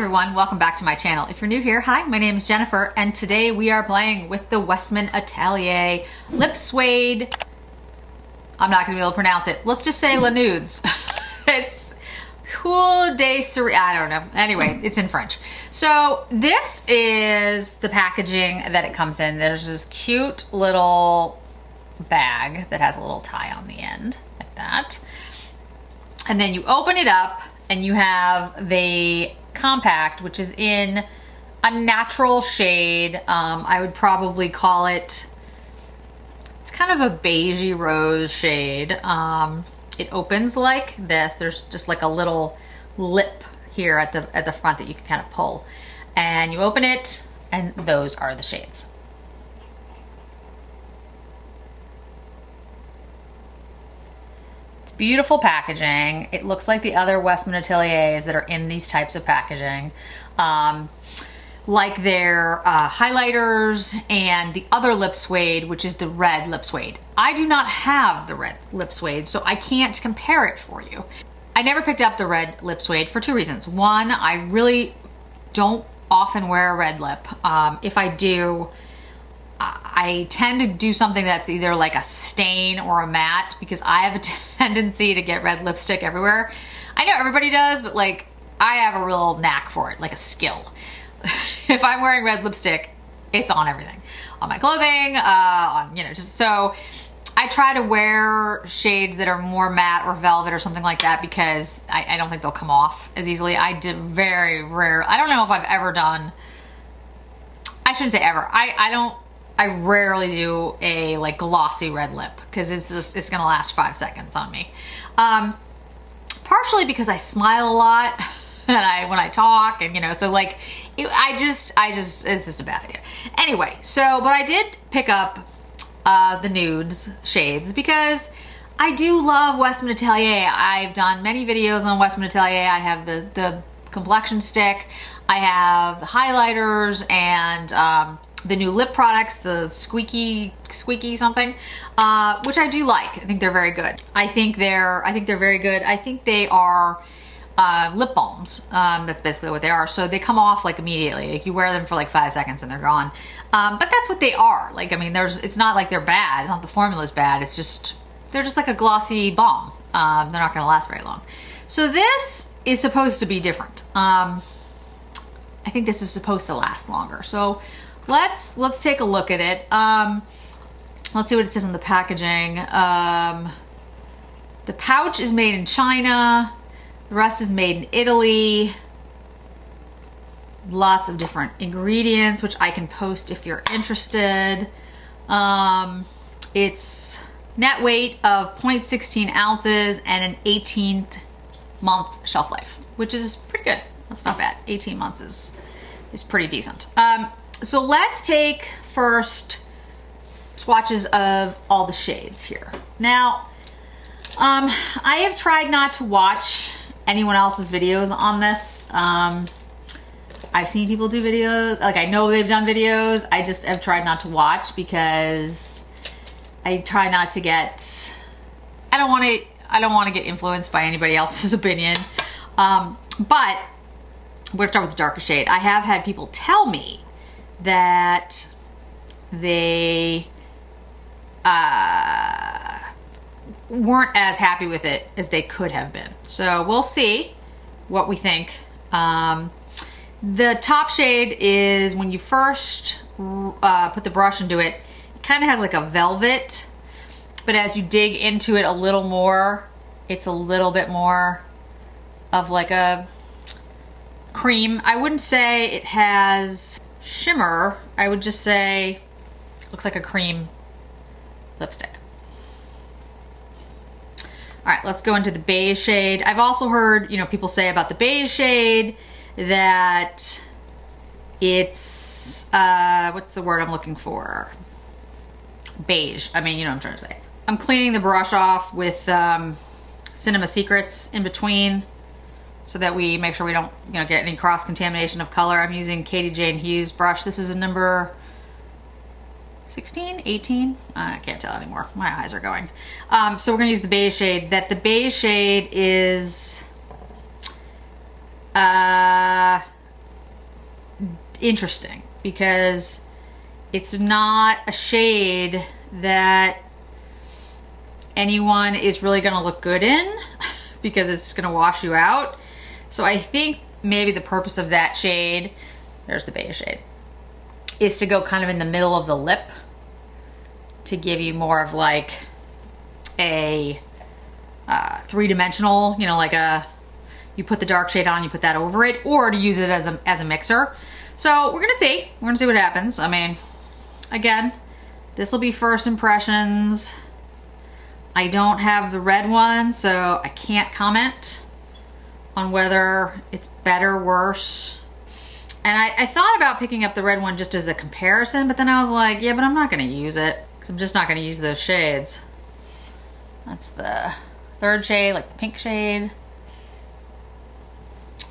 everyone, welcome back to my channel. If you're new here, hi, my name is Jennifer, and today we are playing with the Westman Atelier Lip Suede. I'm not gonna be able to pronounce it. Let's just say Les Nudes. It's Cool Day Cerise, I don't know. Anyway, it's in French. So this is the packaging that it comes in. There's this cute little bag that has a little tie on the end, like that. And then you open it up and you have the compact, which is in a natural shade. I would probably call it, it's kind of a beigey rose shade. It opens like this. There's just like a little lip here at the front that you can kind of pull. And you open it and those are the shades. Beautiful packaging. It looks like the other Westman Ateliers that are in these types of packaging, like their highlighters and the other lip suede, which is the red lip suede. I do not have the red lip suede, so I can't compare it for you. I never picked up the red lip suede for two reasons. One, I really don't often wear a red lip. If I do, I tend to do something that's either like a stain or a matte because I have a tendency to get red lipstick everywhere. I know everybody does, but like I have a real knack for it, like a skill. If I'm wearing red lipstick, it's on everything. On my clothing, on, you know, just so I try to wear shades that are more matte or velvet or something like that because I don't think they'll come off as easily. I did very rare. I don't know if I've ever done, I shouldn't say ever. I rarely do a like glossy red lip because it's gonna last 5 seconds on me. Partially because I smile a lot and when I talk and you know, so like it's just a bad idea. Anyway, so but I did pick up the nudes shades because I do love Westman Atelier. I've done many videos on Westman Atelier. I have the complexion stick, I have the highlighters and the new lip products, the squeaky something, which I do like. I think they're very good. I think they're very good. I think they are lip balms. That's basically what they are. So they come off like immediately. Like you wear them for like 5 seconds and they're gone. But that's what they are. Like, I mean, it's not like they're bad. It's not the formula's bad. It's just, they're just like a glossy balm. They're not gonna last very long. So this is supposed to be different. I think this is supposed to last longer. So let's take a look at it. Let's see what it says on the packaging. The pouch is made in China. The rest is made in Italy. Lots of different ingredients, which I can post if you're interested. It's net weight of 0.16 ounces and an 18th month shelf life, which is pretty good. That's not bad. 18 months is pretty decent. So let's take first swatches of all the shades here. Now, I have tried not to watch anyone else's videos on this. I've seen people do videos, like I know they've done videos. I just have tried not to watch because I try not to get, I don't want to get influenced by anybody else's opinion. But we're gonna start with the darkest shade. I have had people tell me that they weren't as happy with it as they could have been. So we'll see what we think. The top shade is when you first put the brush into it, it kind of has like a velvet, but as you dig into it a little more, it's a little bit more of like a cream. I wouldn't say it has shimmer. I would just say looks like a cream lipstick. All right, let's go into the beige shade. I've also heard, you know, people say about the beige shade that it's what's the word I'm looking for? Beige. I mean, you know what I'm trying to say. I'm cleaning the brush off with Cinema Secrets in between so that we make sure we don't, you know, get any cross contamination of color. I'm using Katie Jane Hughes brush. This is a number 16, 18? I can't tell anymore. My eyes are going. So we're gonna use the beige shade. The beige shade is interesting because it's not a shade that anyone is really gonna look good in because it's gonna wash you out. So I think maybe the purpose of that shade, there's the beige shade, is to go kind of in the middle of the lip to give you more of like a three-dimensional, you know, like you put the dark shade on, you put that over it, or to use it as a mixer. So we're gonna see what happens. I mean, again, this will be first impressions. I don't have the red one, so I can't comment on whether it's better, worse. And I thought about picking up the red one just as a comparison, but then I was like, yeah, but I'm not gonna use it, because I'm just not gonna use those shades. That's the third shade, like the pink shade.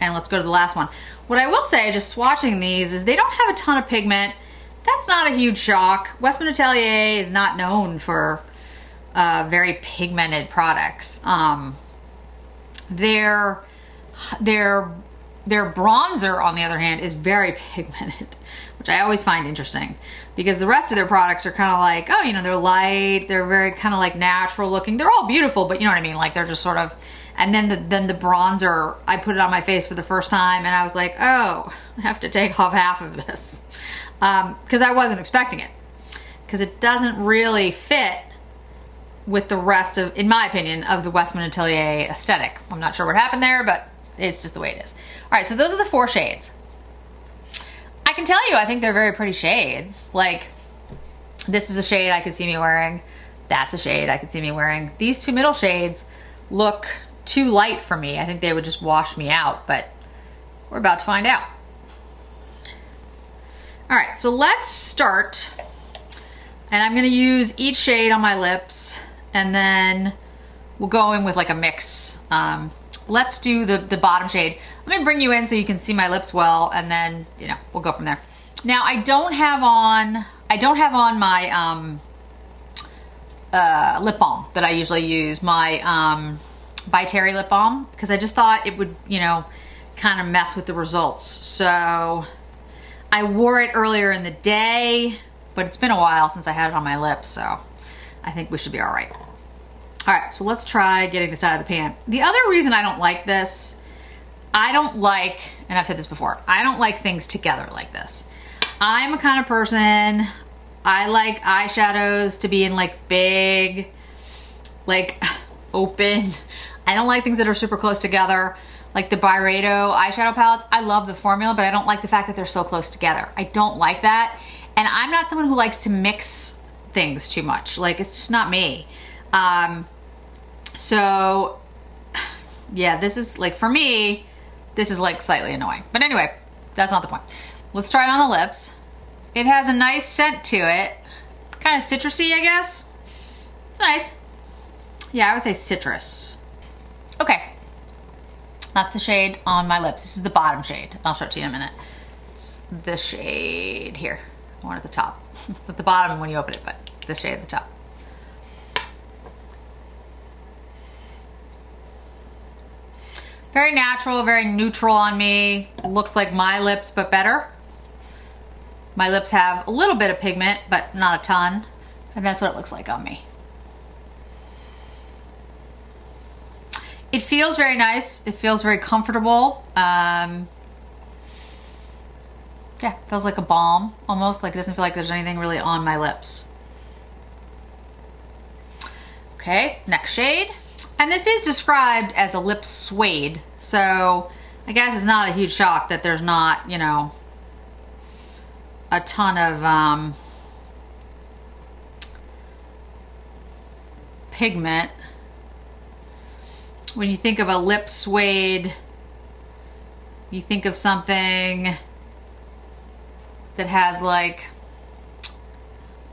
And let's go to the last one. What I will say, just swatching these, is they don't have a ton of pigment. That's not a huge shock. Westman Atelier is not known for very pigmented products. Their bronzer, on the other hand, is very pigmented, which I always find interesting because the rest of their products are kind of like, oh, you know, they're light, they're very kind of like natural looking. They're all beautiful, but you know what I mean? Like they're just sort of, and then the bronzer, I put it on my face for the first time and I was like, oh, I have to take off half of this because I wasn't expecting it, because it doesn't really fit with the rest of, in my opinion, of the Westman Atelier aesthetic. I'm not sure what happened there, but it's just the way it is. All right, so those are the 4 shades. I can tell you, I think they're very pretty shades. Like, this is a shade I could see me wearing. That's a shade I could see me wearing. These 2 middle shades look too light for me. I think they would just wash me out, but we're about to find out. All right, so let's start. And I'm gonna use each shade on my lips, and then we'll go in with like a mix. Let's do the bottom shade. Let me bring you in so you can see my lips well, and then, you know, we'll go from there. Now, I don't have on my lip balm that I usually use, my by Terry lip balm, because I just thought it would, you know, kind of mess with the results. So I wore it earlier in the day, but it's been a while since I had it on my lips, so I think we should be all right. All right, so let's try getting this out of the pan. The other reason I don't like this, I don't like, and I've said this before, I don't like things together like this. I'm a kind of person, I like eyeshadows to be in like big, like open. I don't like things that are super close together. Like the Byredo eyeshadow palettes, I love the formula, but I don't like the fact that they're so close together. I don't like that. And I'm not someone who likes to mix things too much. Like, it's just not me. So yeah, this is like, for me, this is like slightly annoying. But anyway, that's not the point. Let's try it on the lips. It has a nice scent to it. Kind of citrusy, I guess. It's nice. Yeah, I would say citrus. Okay. That's the shade on my lips. This is the bottom shade. I'll show it to you in a minute. It's the shade here. One at the top. It's at the bottom when you open it, but the shade at the top. Very natural, very neutral on me. Looks like my lips, but better. My lips have a little bit of pigment, but not a ton. And that's what it looks like on me. It feels very nice. It feels very comfortable. Yeah, feels like a balm almost. Like, it doesn't feel like there's anything really on my lips. Okay, next shade. And this is described as a lip suede, so I guess it's not a huge shock that there's not, you know, a ton of pigment. When you think of a lip suede, you think of something that has like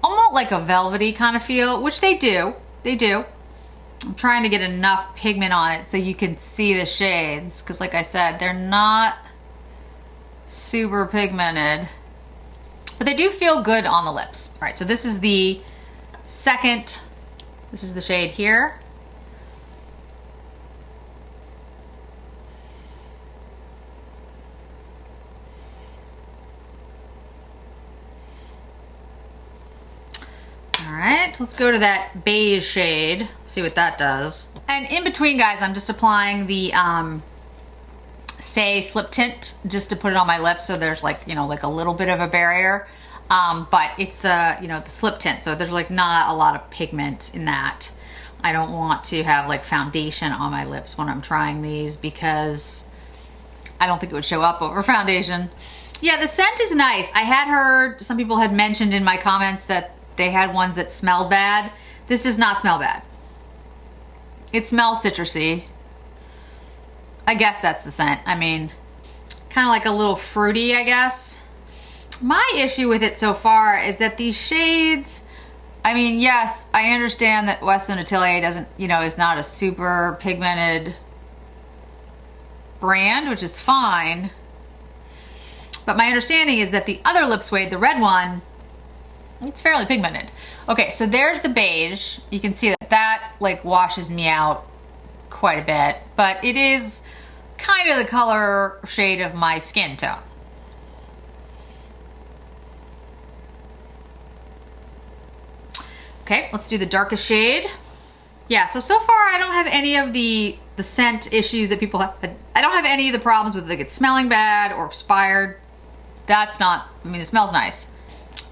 almost like a velvety kind of feel, which they do. They do. I'm trying to get enough pigment on it so you can see the shades, because like I said, they're not super pigmented, but they do feel good on the lips. All right, so this is the second, this is the shade here. second. Let's go to that beige shade, see what that does. And in between, guys, I'm just applying the Say Slip Tint just to put it on my lips so there's like, you know, like a little bit of a barrier. But it's, you know, the slip tint, so there's like not a lot of pigment in that. I don't want to have like foundation on my lips when I'm trying these because I don't think it would show up over foundation. Yeah, the scent is nice. I had heard, some people had mentioned in my comments that they had ones that smelled bad. This does not smell bad. It smells citrusy. I guess that's the scent. I mean, kind of like a little fruity, I guess. My issue with it so far is that these shades, I mean, yes, I understand that Westman Atelier doesn't, you know, is not a super pigmented brand, which is fine. But my understanding is that the other lip suede, the red one, it's fairly pigmented. Okay, so there's the beige. You can see that that like washes me out quite a bit, but it is kind of the color shade of my skin tone. Okay, let's do the darkest shade. Yeah, so far I don't have any of the scent issues that people have. I don't have any of the problems with like it smelling bad or expired. That's not, I mean, it smells nice.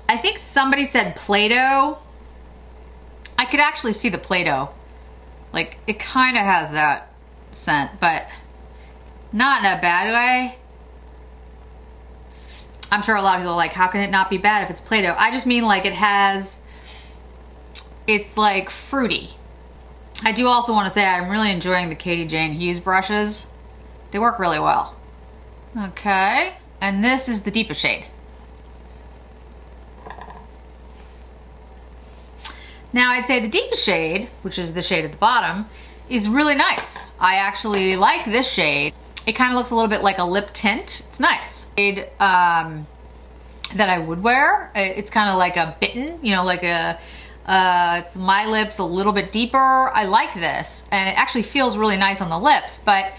I think somebody said Play-Doh. I could actually see the Play-Doh. Like, it kind of has that scent, but not in a bad way. I'm sure a lot of people are like, how can it not be bad if it's Play-Doh? I just mean like it has, it's like fruity. I do also want to say I'm really enjoying the Katie Jane Hughes brushes. They work really well. Okay, and this is the deepest shade. Now I'd say the deepest shade, which is the shade at the bottom, is really nice. I actually like this shade. It kind of looks a little bit like a lip tint. It's nice. Shade that I would wear. It's kind of like a bitten, you know, like a, it's my lips a little bit deeper. I like this, and it actually feels really nice on the lips, but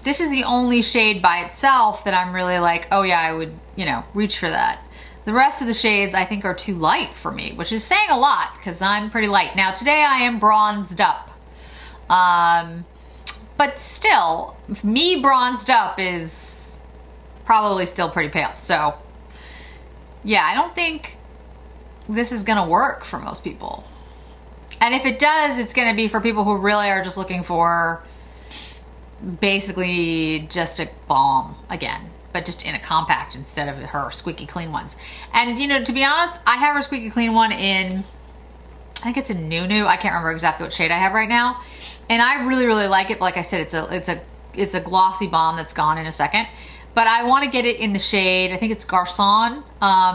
this is the only shade by itself that I'm really like, oh yeah, I would, you know, reach for that. The rest of the shades I think are too light for me, which is saying a lot because I'm pretty light. Now today I am bronzed up, but still, me bronzed up is probably still pretty pale. So yeah, I don't think this is gonna work for most people. And if it does, it's gonna be for people who really are just looking for basically just a balm again, but just in a compact instead of her squeaky clean ones. And you know, to be honest, I have her squeaky clean one in, I think it's a Nude. I can't remember exactly what shade I have right now. And I really, really like it. But like I said, it's a glossy balm that's gone in a second. But I want to get it in the shade, I think it's Garçon,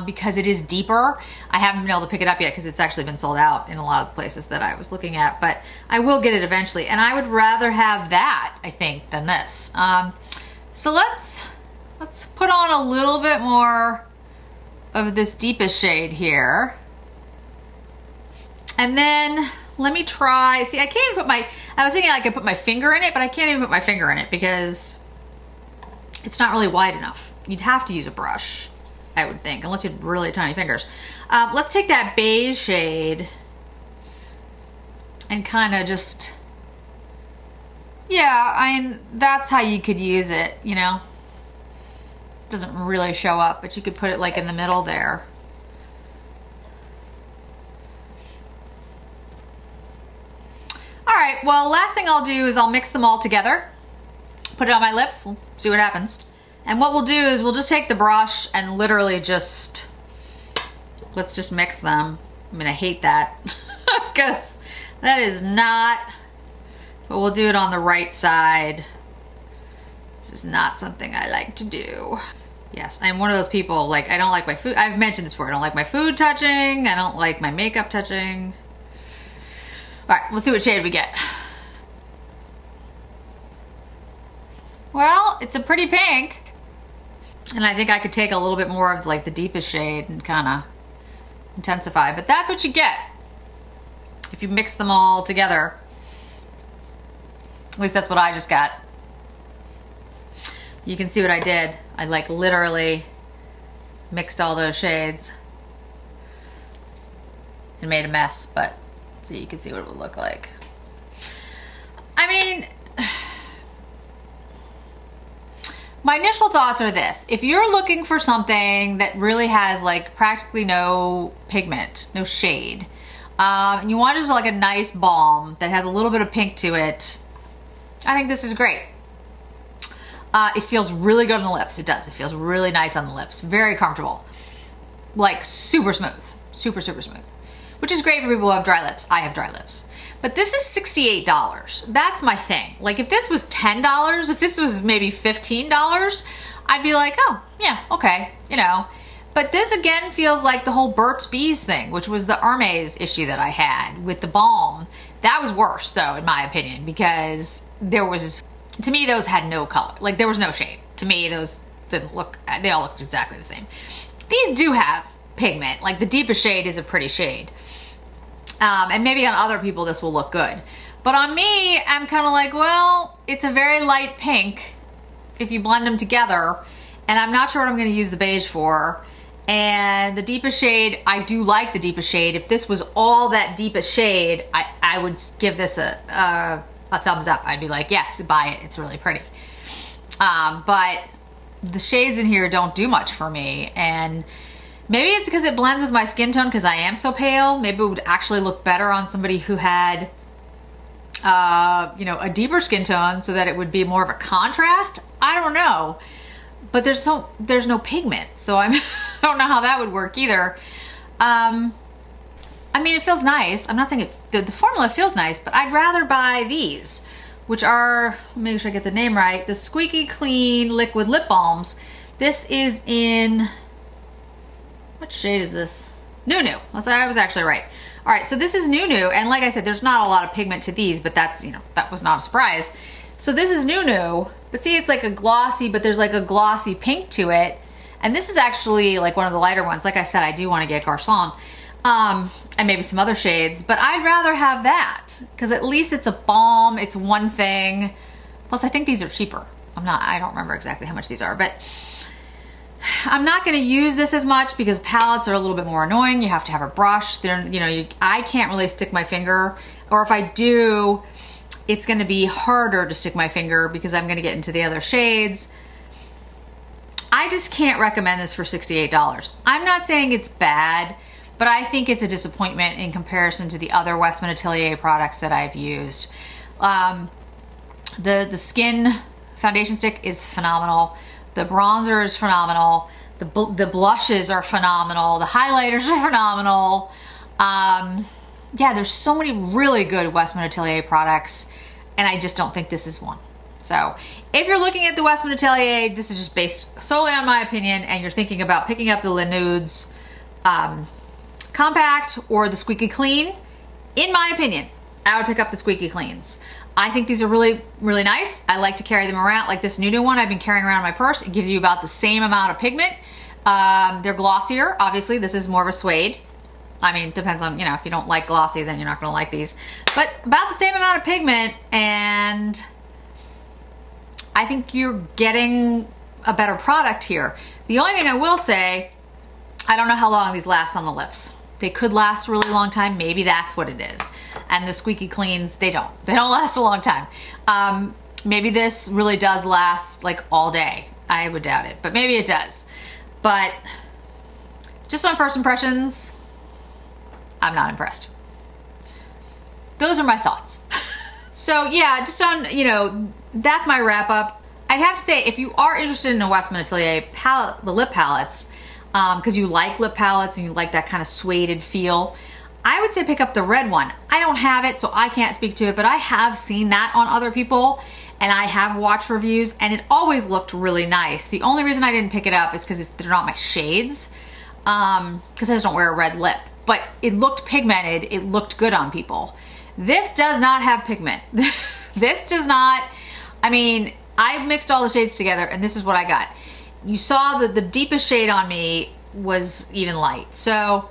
because it is deeper. I haven't been able to pick it up yet because it's actually been sold out in a lot of the places that I was looking at, but I will get it eventually. And I would rather have that, I think, than this. So let's put on a little bit more of this deepest shade here. And then let me try, see, I can't even put my, I was thinking I could put my finger in it, but I can't even put my finger in it because it's not really wide enough. You'd have to use a brush, I would think, unless you have really tiny fingers. Let's take that beige shade and kind of just, yeah, I mean, that's how you could use it, you know? It doesn't really show up, but you could put it like in the middle there. All right, well, last thing I'll do is I'll mix them all together. Put it on my lips, we'll see what happens. And what we'll do is we'll just take the brush and literally just, let's just mix them. I mean, I hate that because that is not, but we'll do it on the right side. This is not something I like to do. Yes, I'm one of those people, like, I don't like my food, I've mentioned this before, I don't like my food touching, I don't like my makeup touching. All right, let's see what shade we get. Well, it's a pretty pink. And I think I could take a little bit more of like the deepest shade and kind of intensify, but that's what you get if you mix them all together. At least that's what I just got. You can see what I did. I like literally mixed all those shades and made a mess, but so you can see what it would look like. I mean, my initial thoughts are this. If you're looking for something that really has like practically no pigment, no shade, and you want just like a nice balm that has a little bit of pink to it, I think this is great. It feels really good on the lips. It does. It feels really nice on the lips. Very comfortable. Like super smooth. Super, super smooth. Which is great for people who have dry lips. I have dry lips. But this is $68. That's my thing. Like if this was $10, if this was maybe $15, I'd be like, oh, yeah, okay, you know. But this again feels like the whole Burt's Bees thing, which was the Hermes issue that I had with the balm. That was worse though, in my opinion, because there was, to me, those had no color. Like there was no shade. To me, those didn't look, they all looked exactly the same. These do have pigment. Like the deepest shade is a pretty shade. And maybe on other people this will look good. But on me, I'm kind of like, well, it's a very light pink if you blend them together. And I'm not sure what I'm going to use the beige for. And the deepest shade, I do like the deepest shade. If this was all that deepest shade, I would give this a thumbs up. I'd be like, yes, buy it. It's really pretty. But the shades in here don't do much for me. And maybe it's because it blends with my skin tone because I am so pale. Maybe it would actually look better on somebody who had, you know, a deeper skin tone so that it would be more of a contrast. I don't know. But there's no pigment, so I don't know how that would work either. I mean, it feels nice. I'm not saying the formula feels nice, but I'd rather buy these, which are, make sure I get the name right, the Squeaky Clean Liquid Lip Balms. This is in, what shade is this? New. I was actually right. All right, so this is New, and like I said, there's not a lot of pigment to these, but that's, you know, that was not a surprise. So this is New, but see, it's like a glossy, but there's like a glossy pink to it. And this is actually like one of the lighter ones. Like I said, I do want to get Garcon, and maybe some other shades, but I'd rather have that because at least it's a balm. It's one thing. Plus I think these are cheaper. I don't remember exactly how much these are, but I'm not going to use this as much because palettes are a little bit more annoying. You have to have a brush. They're, you know, I can't really stick my finger, or if I do, it's going to be harder to stick my finger because I'm going to get into the other shades. I just can't recommend this for $68. I'm not saying it's bad, but I think it's a disappointment in comparison to the other Westman Atelier products that I've used. The skin foundation stick is phenomenal. The bronzer is phenomenal. The blushes are phenomenal. The highlighters are phenomenal. Yeah, there's so many really good Westman Atelier products, and I just don't think this is one. So if you're looking at the Westman Atelier, this is just based solely on my opinion, and you're thinking about picking up the Les Nudes Compact or the Squeaky Clean, in my opinion, I would pick up the Squeaky Cleans. I think these are really, really nice. I like to carry them around. Like this New one I've been carrying around in my purse. It gives you about the same amount of pigment. They're glossier. Obviously, this is more of a suede. I mean, depends on, you know, if you don't like glossy, then you're not going to like these. But about the same amount of pigment, and I think you're getting a better product here. The only thing I will say, I don't know how long these last on the lips. They could last a really long time. Maybe that's what it is. And the Squeaky Cleans, they don't. They don't last a long time. Maybe this really does last like all day. I would doubt it, but maybe it does. But just on first impressions, I'm not impressed. Those are my thoughts. So yeah, just on, you know, that's my wrap up. I'd have to say, if you are interested in a Westman Atelier palette, the lip palettes, because you like lip palettes and you like that kind of sueded feel, I would say pick up the red one. I don't have it, so I can't speak to it, but I have seen that on other people, and I have watched reviews, and it always looked really nice. The only reason I didn't pick it up is because they're not my shades, because I just don't wear a red lip. But it looked pigmented. It looked good on people. This does not have pigment. This does not, I mean, I mixed all the shades together, and this is what I got. You saw that the deepest shade on me was even light. So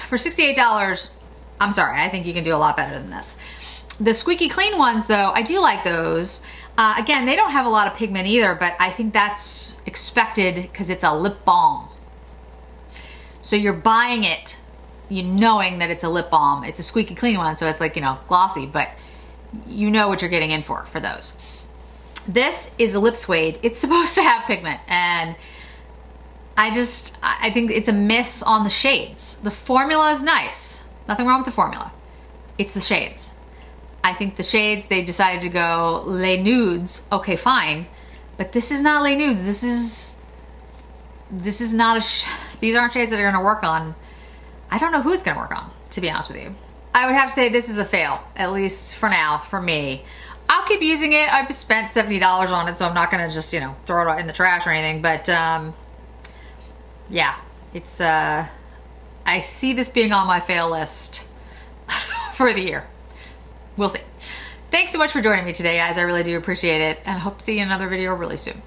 for $68, I'm sorry, I think you can do a lot better than this. The Squeaky Clean ones though, I do like those. Again, they don't have a lot of pigment either, but I think that's expected because it's a lip balm. So you're buying it, you knowing that it's a lip balm. It's a squeaky clean one, so it's like, you know, glossy, but you know what you're getting in for those. This is a lip suede. It's supposed to have pigment, and I think it's a miss on the shades. The formula is nice. Nothing wrong with the formula. It's the shades. I think the shades, they decided to go Les Nudes. Okay, fine. But this is not Les Nudes. This is not these aren't shades that are gonna work on. I don't know who it's gonna work on, to be honest with you. I would have to say this is a fail, at least for now, for me. I'll keep using it. I've spent $70 on it, so I'm not gonna just, you know, throw it in the trash or anything, but yeah, it's, I see this being on my fail list for the year. We'll see. Thanks so much for joining me today, guys. I really do appreciate it, and I hope to see you in another video really soon.